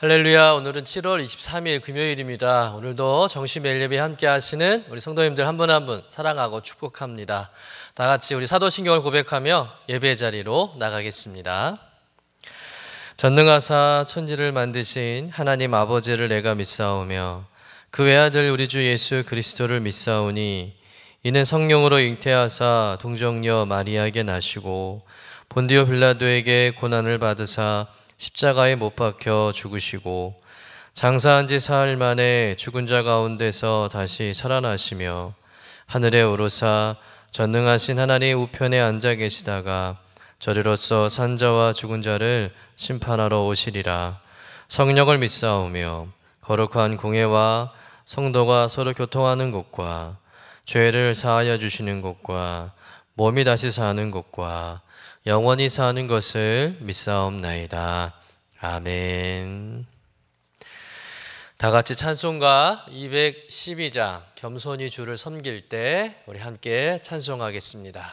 할렐루야. 오늘은 7월 23일 금요일입니다. 오늘도 정시 매일 예배 함께 하시는 우리 성도님들 한 분 한 분 사랑하고 축복합니다. 다 같이 우리 사도신경을 고백하며 예배 자리로 나가겠습니다. 전능하사 천지를 만드신 하나님 아버지를 내가 믿사오며 그 외아들 우리 주 예수 그리스도를 믿사오니 이는 성령으로 잉태하사 동정녀 마리아에게 나시고 본디오 빌라도에게 고난을 받으사 십자가에 못 박혀 죽으시고 장사한 지 사흘 만에 죽은 자 가운데서 다시 살아나시며 하늘에 오르사 전능하신 하나님 우편에 앉아 계시다가 저리로서 산 자와 죽은 자를 심판하러 오시리라. 성령을 믿사오며 거룩한 공회와 성도가 서로 교통하는 곳과 죄를 사하여 주시는 곳과 몸이 다시 사는 곳과 영원히 사는 것을 믿사옵나이다. 아멘. 다 같이 찬송가 212장 겸손히 주를 섬길 때 우리 함께 찬송하겠습니다.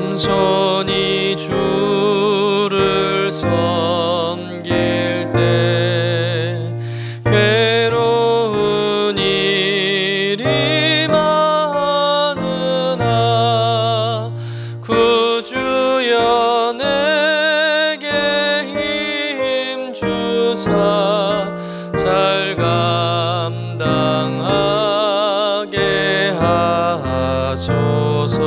겸손히 주를 섬길 때 괴로운 일이 많으나 구주여 내게 힘 주사 잘 감당하게 하소서.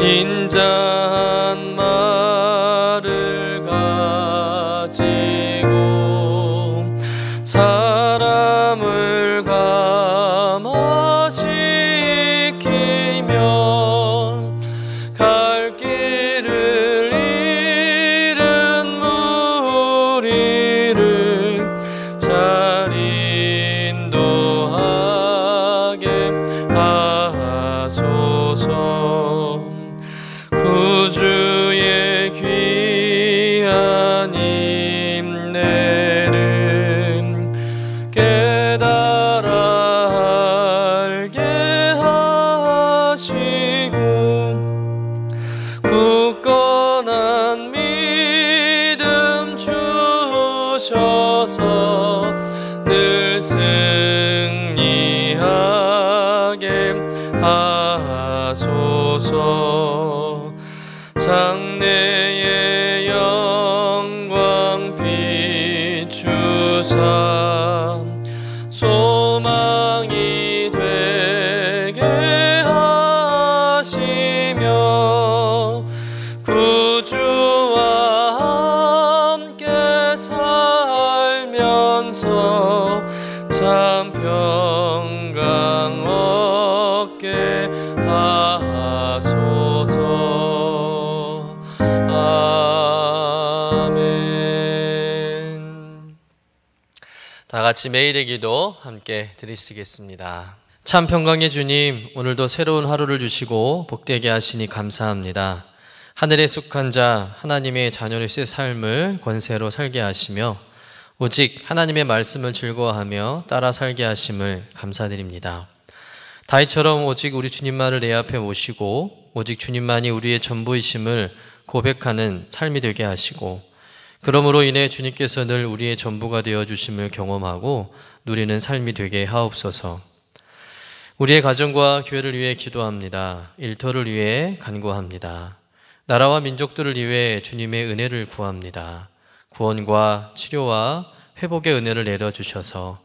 인자한 말을 가지고 사람을 감화시키며 갈 길을 잃은 무리를 잘 인도하게 하소서. 구주의 귀한 인내를 깨달아 알게 하시고 굳건한 믿음 주셔서 늘 승리하게 하소서. 장래의 영광 비추사 소망이 되게 하시며 구주와 함께 살면서 참 평강 얻게 하소서. 다 같이 매일의 기도 함께 드리시겠습니다. 참 평강의 주님, 오늘도 새로운 하루를 주시고 복되게 하시니 감사합니다. 하늘에 속한 자 하나님의 자녀로서의 삶을 권세로 살게 하시며 오직 하나님의 말씀을 즐거워하며 따라 살게 하심을 감사드립니다. 다윗처럼 오직 우리 주님만을 내 앞에 모시고 오직 주님만이 우리의 전부이심을 고백하는 삶이 되게 하시고 그러므로 인해 주님께서 늘 우리의 전부가 되어주심을 경험하고 누리는 삶이 되게 하옵소서. 우리의 가정과 교회를 위해 기도합니다. 일터를 위해 간구합니다. 나라와 민족들을 위해 주님의 은혜를 구합니다. 구원과 치료와 회복의 은혜를 내려주셔서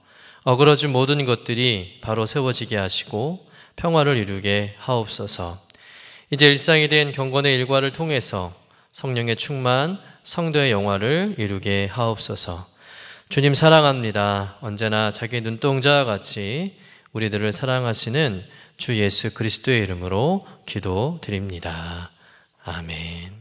어그러진 모든 것들이 바로 세워지게 하시고 평화를 이루게 하옵소서. 이제 일상이 된 경건의 일과를 통해서 성령의 충만, 성도의 영화를 이루게 하옵소서. 주님 사랑합니다. 언제나 자기 눈동자와 같이 우리들을 사랑하시는 주 예수 그리스도의 이름으로 기도드립니다. 아멘.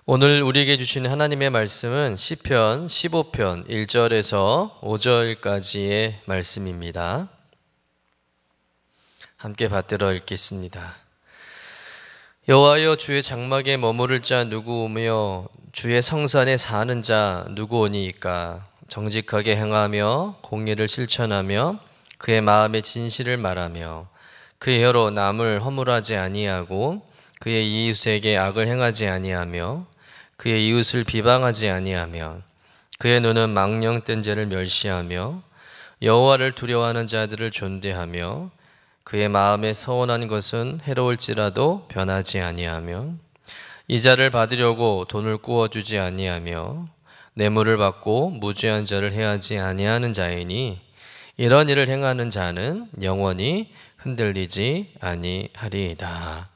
오늘 우리에게 주시는 하나님의 말씀은 시편 15편 1절에서 5절까지의 말씀입니다. 함께 받들어 읽겠습니다. 여호와여, 주의 장막에 머무를 자 누구오며 주의 성산에 사는 자 누구오니이까? 정직하게 행하며 공의를 실천하며 그의 마음의 진실을 말하며 그의 혀로 남을 허물하지 아니하고 그의 이웃에게 악을 행하지 아니하며 그의 이웃을 비방하지 아니하며 그의 눈은 망령된 죄를 멸시하며 여호와를 두려워하는 자들을 존대하며 그의 마음에 서원한 것은 해로울지라도 변하지 아니하며 이자를 받으려고 돈을 꾸어주지 아니하며 뇌물을 받고 무죄한 자를 해하지 아니하는 자이니 이런 일을 행하는 자는 영원히 흔들리지 아니하리이다.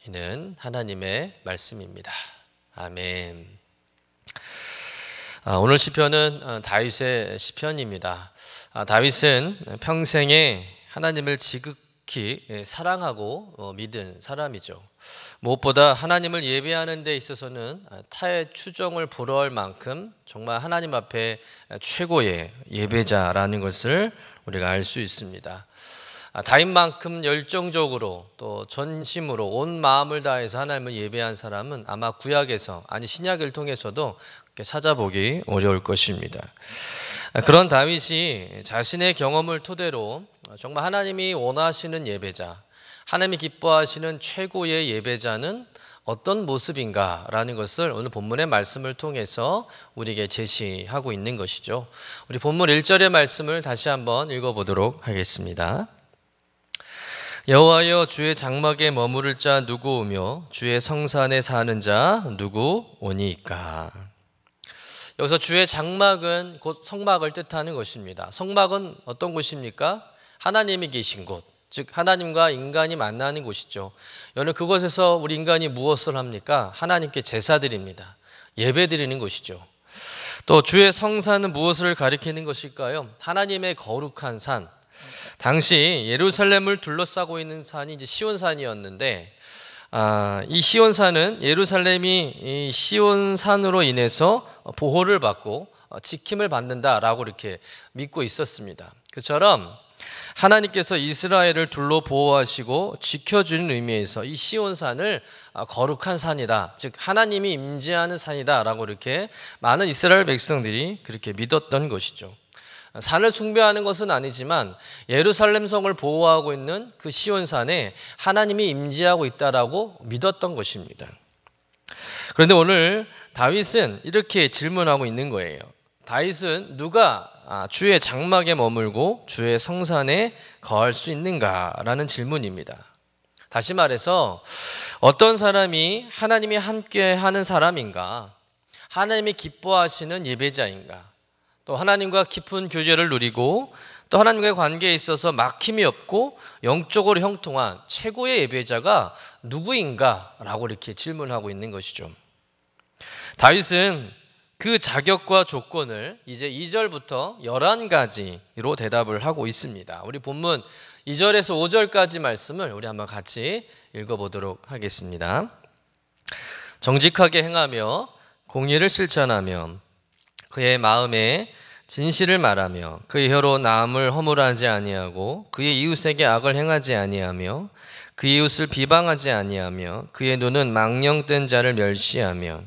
이는 하나님의 말씀입니다. 아멘. 오늘 시편은 다윗의 시편입니다. 다윗은 평생에 하나님을 지극히 사랑하고 믿은 사람이죠. 무엇보다 하나님을 예배하는 데 있어서는 타의 추종을 부러울 만큼 정말 하나님 앞에 최고의 예배자라는 것을 우리가 알 수 있습니다. 다윗만큼 열정적으로 또 전심으로 온 마음을 다해서 하나님을 예배한 사람은 아마 구약에서 아니 신약을 통해서도 찾아보기 어려울 것입니다. 그런 다윗이 자신의 경험을 토대로 정말 하나님이 원하시는 예배자, 하나님이 기뻐하시는 최고의 예배자는 어떤 모습인가라는 것을 오늘 본문의 말씀을 통해서 우리에게 제시하고 있는 것이죠. 우리 본문 1절의 말씀을 다시 한번 읽어보도록 하겠습니다. 여호와여, 주의 장막에 머무를 자 누구오며 주의 성산에 사는 자 누구오니이까? 여기서 주의 장막은 곧 성막을 뜻하는 것입니다. 성막은 어떤 곳입니까? 하나님이 계신 곳, 즉 하나님과 인간이 만나는 곳이죠. 여러분, 그곳에서 우리 인간이 무엇을 합니까? 하나님께 제사드립니다. 예배드리는 곳이죠. 또 주의 성산은 무엇을 가리키는 것일까요? 하나님의 거룩한 산. 당시 예루살렘을 둘러싸고 있는 산이 이제 시온산이었는데, 이 시온산은 예루살렘이 이 시온산으로 인해서 보호를 받고 지킴을 받는다라고 이렇게 믿고 있었습니다. 그처럼 하나님께서 이스라엘을 둘러 보호하시고 지켜주는 의미에서 이 시온산을 거룩한 산이다, 즉 하나님이 임재하는 산이다라고 이렇게 많은 이스라엘 백성들이 그렇게 믿었던 것이죠. 산을 숭배하는 것은 아니지만 예루살렘 성을 보호하고 있는 그 시온산에 하나님이 임재하고 있다라고 믿었던 것입니다. 그런데 오늘 다윗은 이렇게 질문하고 있는 거예요. 다윗은 누가 주의 장막에 머물고 주의 성산에 거할 수 있는가라는 질문입니다. 다시 말해서 어떤 사람이 하나님이 함께하는 사람인가? 하나님이 기뻐하시는 예배자인가? 또 하나님과 깊은 교제를 누리고 또 하나님과의 관계에 있어서 막힘이 없고 영적으로 형통한 최고의 예배자가 누구인가? 라고 이렇게 질문하고 있는 것이죠. 다윗은 그 자격과 조건을 이제 2절부터 11가지로 대답을 하고 있습니다. 우리 본문 2절에서 5절까지 말씀을 우리 한번 같이 읽어보도록 하겠습니다. 정직하게 행하며 공의를 실천하며 그의 마음에 진실을 말하며 그의 혀로 남을 허물하지 아니하고 그의 이웃에게 악을 행하지 아니하며 그의 이웃을 비방하지 아니하며 그의 눈은 망령된 자를 멸시하며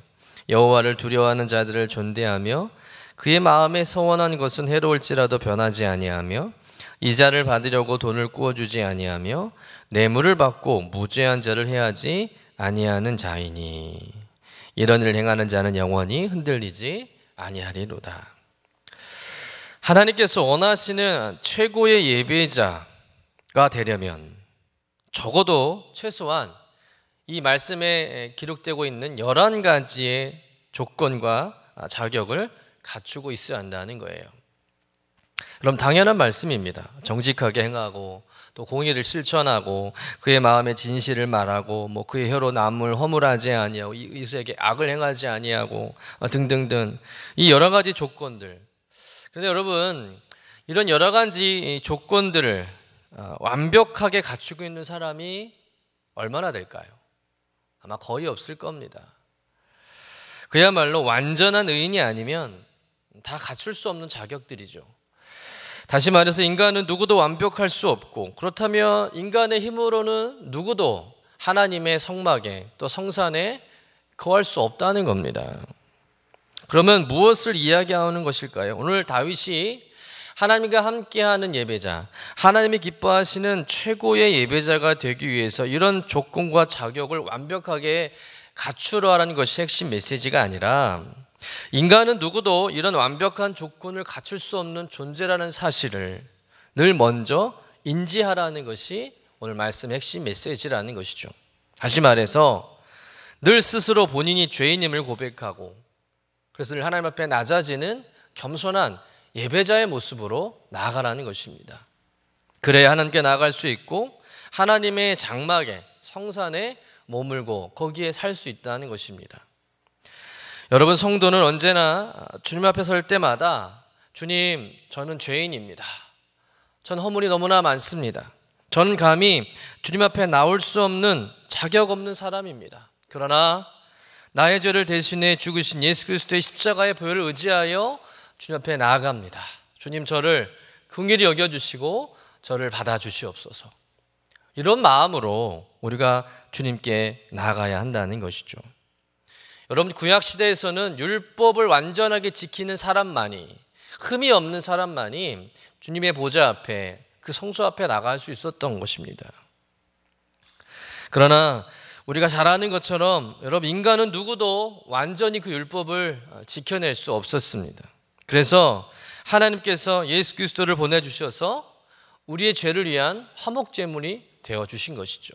여호와를 두려워하는 자들을 존대하며 그의 마음에 서원한 것은 해로울지라도 변하지 아니하며 이자를 받으려고 돈을 꾸어주지 아니하며 뇌물을 받고 무죄한 자를 해하지 아니하는 자이니 이런 일을 행하는 자는 영원히 흔들리지 아니하리로다. 하나님께서 원하시는 최고의 예배자가 되려면 적어도 최소한 이 말씀에 기록되고 있는 11가지의 조건과 자격을 갖추고 있어야 한다는 거예요. 그럼 당연한 말씀입니다. 정직하게 행하고 또 공의를 실천하고 그의 마음의 진실을 말하고 뭐 그의 혀로 남을 허물하지 아니하고 이웃에게 악을 행하지 아니하고 등등등 이 여러 가지 조건들. 그런데 여러분, 이런 여러 가지 조건들을 완벽하게 갖추고 있는 사람이 얼마나 될까요? 아마 거의 없을 겁니다. 그야말로 완전한 의인이 아니면 다 갖출 수 없는 자격들이죠. 다시 말해서 인간은 누구도 완벽할 수 없고, 그렇다면 인간의 힘으로는 누구도 하나님의 성막에 또 성산에 거할 수 없다는 겁니다. 그러면 무엇을 이야기하는 것일까요? 오늘 다윗이 하나님과 함께하는 예배자, 하나님이 기뻐하시는 최고의 예배자가 되기 위해서 이런 조건과 자격을 완벽하게 갖추라는 것이 핵심 메시지가 아니라, 인간은 누구도 이런 완벽한 조건을 갖출 수 없는 존재라는 사실을 늘 먼저 인지하라는 것이 오늘 말씀의 핵심 메시지라는 것이죠. 다시 말해서 늘 스스로 본인이 죄인임을 고백하고, 그래서 늘 하나님 앞에 낮아지는 겸손한 예배자의 모습으로 나아가라는 것입니다. 그래야 하나님께 나아갈 수 있고 하나님의 장막에, 성산에 머물고 거기에 살 수 있다는 것입니다. 여러분, 성도는 언제나 주님 앞에 설 때마다 주님, 저는 죄인입니다. 전 허물이 너무나 많습니다. 저는 감히 주님 앞에 나올 수 없는 자격 없는 사람입니다. 그러나 나의 죄를 대신해 죽으신 예수 그리스도의 십자가의 보혈을 의지하여 주님 앞에 나아갑니다. 주님, 저를 긍휼히 여겨주시고 저를 받아주시옵소서. 이런 마음으로 우리가 주님께 나아가야 한다는 것이죠. 여러분, 구약시대에서는 율법을 완전하게 지키는 사람만이, 흠이 없는 사람만이 주님의 보좌 앞에, 그 성소 앞에 나갈 수 있었던 것입니다. 그러나 우리가 잘 아는 것처럼 여러분, 인간은 누구도 완전히 그 율법을 지켜낼 수 없었습니다. 그래서 하나님께서 예수 그리스도를 보내주셔서 우리의 죄를 위한 화목제물이 되어주신 것이죠.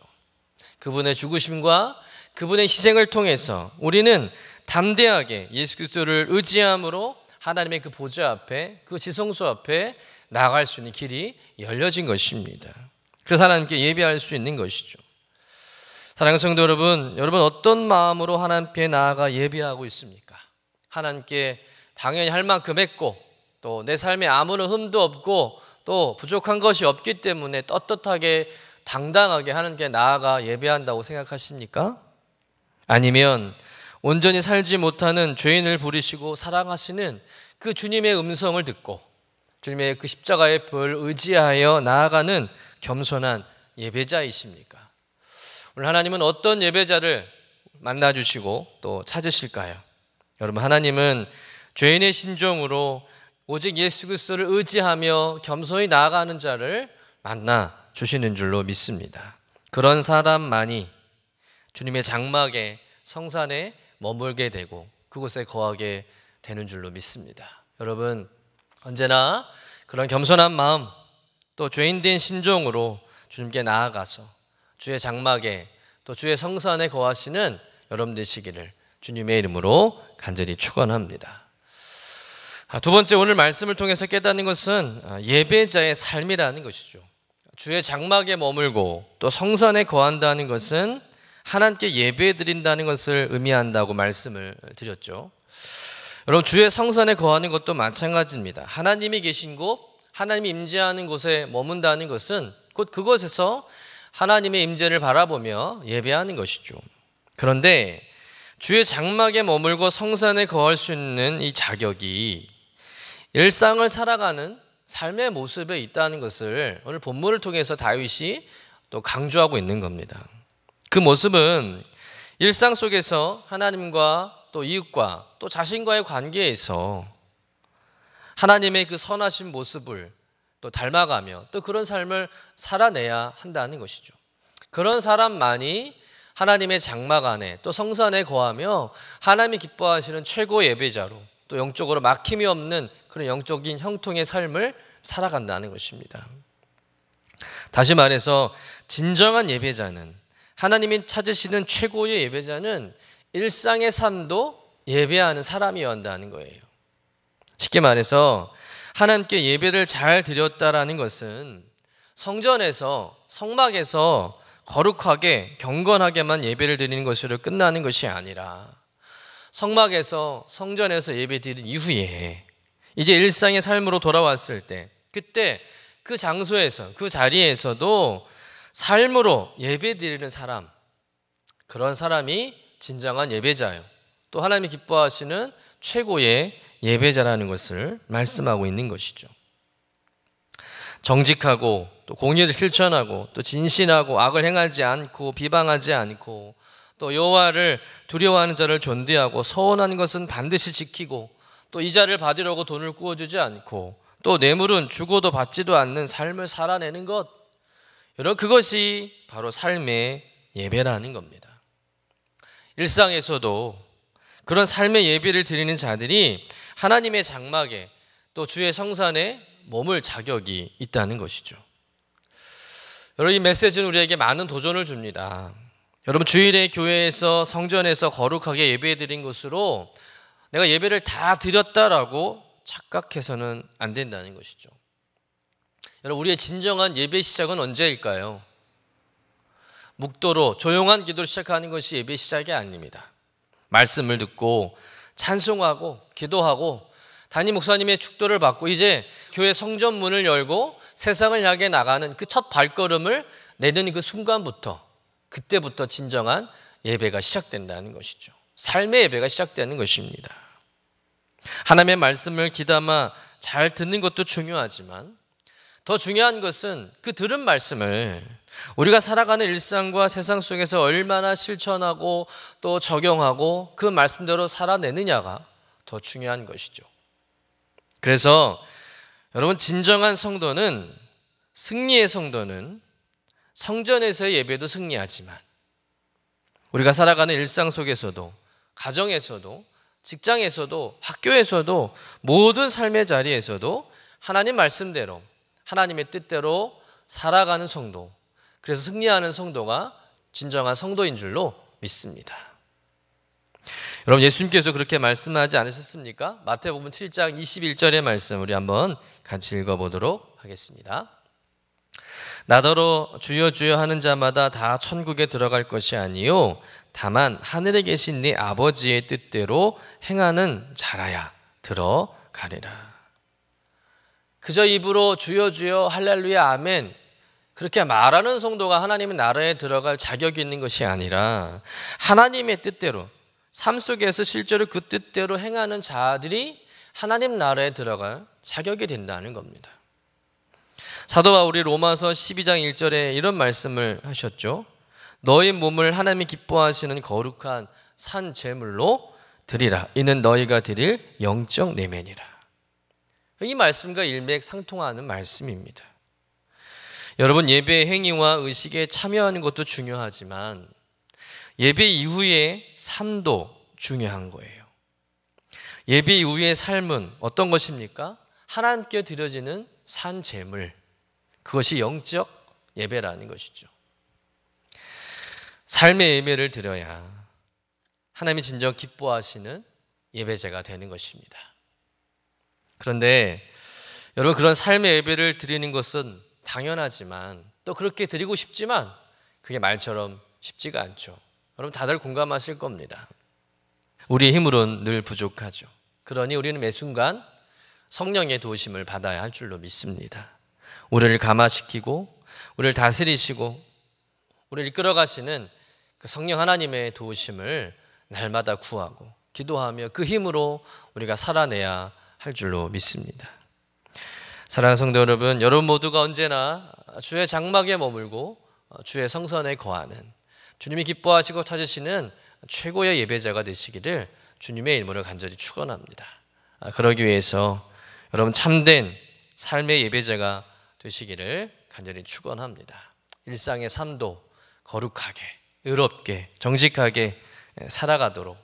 그분의 죽으심과 그분의 희생을 통해서 우리는 담대하게 예수 그리스도를 의지함으로 하나님의 그 보좌 앞에, 그 지성소 앞에 나아갈 수 있는 길이 열려진 것입니다. 그래서 하나님께 예배할 수 있는 것이죠. 사랑하는 성도 여러분, 여러분 어떤 마음으로 하나님께 나아가 예배하고 있습니까? 하나님께 당연히 할 만큼 했고, 또 내 삶에 아무런 흠도 없고 또 부족한 것이 없기 때문에 떳떳하게 당당하게 하나님께 나아가 예배한다고 생각하십니까? 아니면 온전히 살지 못하는 죄인을 부르시고 사랑하시는 그 주님의 음성을 듣고 주님의 그 십자가의 보혈을 의지하여 나아가는 겸손한 예배자이십니까? 오늘 하나님은 어떤 예배자를 만나주시고 또 찾으실까요? 여러분, 하나님은 죄인의 심정으로 오직 예수 그리스도를 의지하며 겸손히 나아가는 자를 만나 주시는 줄로 믿습니다. 그런 사람만이 주님의 장막에, 성산에 머물게 되고 그곳에 거하게 되는 줄로 믿습니다. 여러분, 언제나 그런 겸손한 마음, 또 죄인된 심정으로 주님께 나아가서 주의 장막에, 또 주의 성산에 거하시는 여러분 되시기를 주님의 이름으로 간절히 축원합니다. 두 번째, 오늘 말씀을 통해서 깨닫는 것은 예배자의 삶이라는 것이죠. 주의 장막에 머물고 또 성산에 거한다는 것은 하나님께 예배드린다는 것을 의미한다고 말씀을 드렸죠. 여러분, 주의 성산에 거하는 것도 마찬가지입니다. 하나님이 계신 곳, 하나님이 임재하는 곳에 머문다는 것은 곧 그곳에서 하나님의 임재를 바라보며 예배하는 것이죠. 그런데 주의 장막에 머물고 성산에 거할 수 있는 이 자격이 일상을 살아가는 삶의 모습에 있다는 것을 오늘 본문을 통해서 다윗이 또 강조하고 있는 겁니다. 그 모습은 일상 속에서 하나님과 또 이웃과 또 자신과의 관계에서 하나님의 그 선하신 모습을 또 닮아가며 또 그런 삶을 살아내야 한다는 것이죠. 그런 사람만이 하나님의 장막 안에 또 성산에 거하며 하나님이 기뻐하시는 최고 예배자로 또 영적으로 막힘이 없는 그런 영적인 형통의 삶을 살아간다는 것입니다. 다시 말해서 진정한 예배자는, 하나님이 찾으시는 최고의 예배자는 일상의 삶도 예배하는 사람이어야 한다는 거예요. 쉽게 말해서 하나님께 예배를 잘 드렸다라는 것은 성전에서, 성막에서 거룩하게 경건하게만 예배를 드리는 것으로 끝나는 것이 아니라 성막에서, 성전에서 예배 드린 이후에 이제 일상의 삶으로 돌아왔을 때, 그때 그 장소에서, 그 자리에서도 삶으로 예배 드리는 사람, 그런 사람이 진정한 예배자요, 또 하나님이 기뻐하시는 최고의 예배자라는 것을 말씀하고 있는 것이죠. 정직하고 또 공의를 실천하고 또 진실하고 악을 행하지 않고 비방하지 않고 또 여호와를 두려워하는 자를 존대하고 서원한 것은 반드시 지키고 또 이자를 받으려고 돈을 꾸어주지 않고 또 뇌물은 주고도 받지도 않는 삶을 살아내는 것, 여러분 그것이 바로 삶의 예배라는 겁니다. 일상에서도 그런 삶의 예배를 드리는 자들이 하나님의 장막에 또 주의 성산에 머물 자격이 있다는 것이죠. 여러분 이 메시지는 우리에게 많은 도전을 줍니다. 여러분 주일에 교회에서 성전에서 거룩하게 예배 드린 것으로 내가 예배를 다 드렸다라고 착각해서는 안 된다는 것이죠. 여러분 우리의 진정한 예배 시작은 언제일까요? 묵도로 조용한 기도를 시작하는 것이 예배 시작이 아닙니다. 말씀을 듣고 찬송하고 기도하고 담임 목사님의 축도를 받고 이제 교회 성전 문을 열고 세상을 향해 나가는 그 첫 발걸음을 내는 그 순간부터, 그때부터 진정한 예배가 시작된다는 것이죠. 삶의 예배가 시작되는 것입니다. 하나님의 말씀을 귀담아 잘 듣는 것도 중요하지만 더 중요한 것은 그 들은 말씀을 우리가 살아가는 일상과 세상 속에서 얼마나 실천하고 또 적용하고 그 말씀대로 살아내느냐가 더 중요한 것이죠. 그래서 여러분 진정한 성도는, 승리의 성도는 성전에서의 예배도 승리하지만 우리가 살아가는 일상 속에서도, 가정에서도, 직장에서도, 학교에서도, 모든 삶의 자리에서도 하나님 말씀대로, 하나님의 뜻대로 살아가는 성도, 그래서 승리하는 성도가 진정한 성도인 줄로 믿습니다. 여러분 예수님께서 그렇게 말씀하지 않으셨습니까? 마태복음 7장 21절의 말씀 우리 한번 같이 읽어보도록 하겠습니다. 나더러 주여 주여 하는 자마다 다 천국에 들어갈 것이 아니요 다만 하늘에 계신 네 아버지의 뜻대로 행하는 자라야 들어가리라. 그저 입으로 주여 주여 할렐루야 아멘 그렇게 말하는 성도가 하나님의 나라에 들어갈 자격이 있는 것이 아니라 하나님의 뜻대로 삶 속에서 실제로 그 뜻대로 행하는 자들이 하나님 나라에 들어갈 자격이 된다는 겁니다. 사도 바울이 로마서 12장 1절에 이런 말씀을 하셨죠. 너희 몸을 하나님이 기뻐하시는 거룩한 산 제물로 드리라. 이는 너희가 드릴 영적 내면이라. 이 말씀과 일맥상통하는 말씀입니다. 여러분 예배의 행위와 의식에 참여하는 것도 중요하지만 예배 이후의 삶도 중요한 거예요. 예배 이후의 삶은 어떤 것입니까? 하나님께 드려지는 산 제물, 그것이 영적 예배라는 것이죠. 삶의 예배를 드려야 하나님이 진정 기뻐하시는 예배제가 되는 것입니다. 그런데 여러분 그런 삶의 예배를 드리는 것은 당연하지만 또 그렇게 드리고 싶지만 그게 말처럼 쉽지가 않죠. 여러분 다들 공감하실 겁니다. 우리의 힘으로는 늘 부족하죠. 그러니 우리는 매 순간 성령의 도우심을 받아야 할 줄로 믿습니다. 우리를 감화시키고 우리를 다스리시고 우리를 이끌어가시는 그 성령 하나님의 도우심을 날마다 구하고 기도하며 그 힘으로 우리가 살아내야 할 줄로 믿습니다. 사랑하는 성도 여러분, 여러분 모두가 언제나 주의 장막에 머물고 주의 성전에 거하는 주님이 기뻐하시고 찾으시는 최고의 예배자가 되시기를 주님의 이름으로 간절히 축원합니다. 그러기 위해서 여러분 참된 삶의 예배자가 되시기를 간절히 축원합니다. 일상의 삶도 거룩하게, 의롭게, 정직하게 살아가도록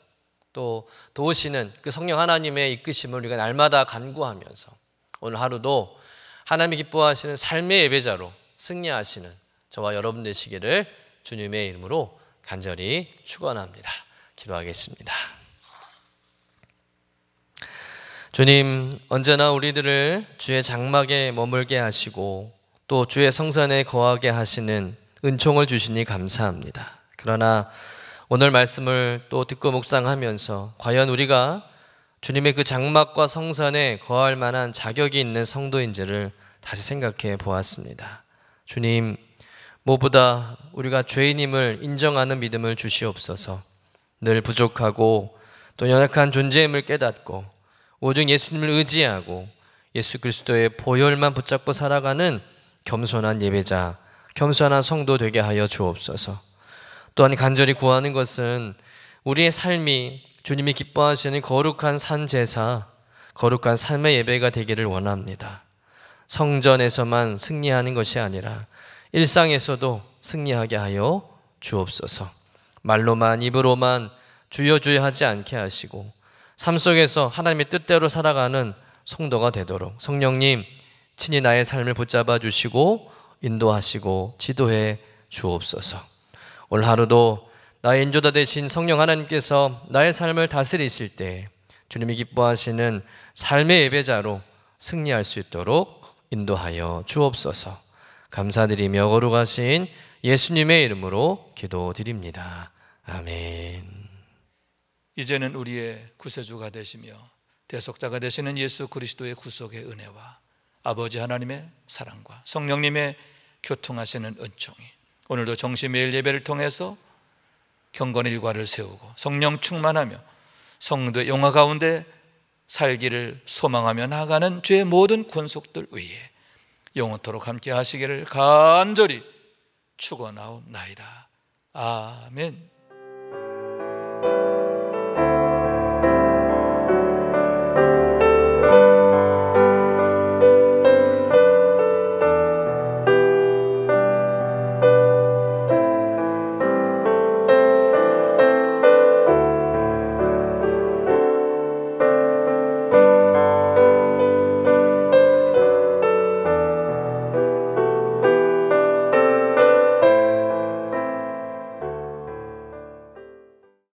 또 도우시는 그 성령 하나님의 이끄심을 우리가 날마다 간구하면서 오늘 하루도 하나님이 기뻐하시는 삶의 예배자로 승리하시는 저와 여러분 되시기를 주님의 이름으로 간절히 축원합니다. 기도하겠습니다. 주님, 언제나 우리들을 주의 장막에 머물게 하시고 또 주의 성산에 거하게 하시는 은총을 주시니 감사합니다. 그러나 오늘 말씀을 또 듣고 묵상하면서 과연 우리가 주님의 그 장막과 성산에 거할 만한 자격이 있는 성도인지를 다시 생각해 보았습니다. 주님, 무엇보다 우리가 죄인임을 인정하는 믿음을 주시옵소서. 늘 부족하고 또 연약한 존재임을 깨닫고 오직 예수님을 의지하고 예수 그리스도의 보혈만 붙잡고 살아가는 겸손한 예배자, 겸손한 성도 되게 하여 주옵소서. 또한 간절히 구하는 것은 우리의 삶이 주님이 기뻐하시는 거룩한 산제사, 거룩한 삶의 예배가 되기를 원합니다. 성전에서만 승리하는 것이 아니라 일상에서도 승리하게 하여 주옵소서. 말로만 입으로만 주여 주여 하지 않게 하시고 삶 속에서 하나님의 뜻대로 살아가는 성도가 되도록 성령님 친히 나의 삶을 붙잡아 주시고 인도하시고 지도해 주옵소서. 오늘 하루도 나의 인도자 되신 성령 하나님께서 나의 삶을 다스리실 때 주님이 기뻐하시는 삶의 예배자로 승리할 수 있도록 인도하여 주옵소서. 감사드리며 거룩하신 예수님의 이름으로 기도드립니다. 아멘. 이제는 우리의 구세주가 되시며 대속자가 되시는 예수 그리스도의 구속의 은혜와 아버지 하나님의 사랑과 성령님의 교통하시는 은총이 오늘도 정시 매일 예배를 통해서 경건 일과를 세우고 성령 충만하며 성도의 영화 가운데 살기를 소망하며 나아가는 죄의 모든 권속들 위에 영원토록 함께 하시기를 간절히 축원하옵나이다. 아멘.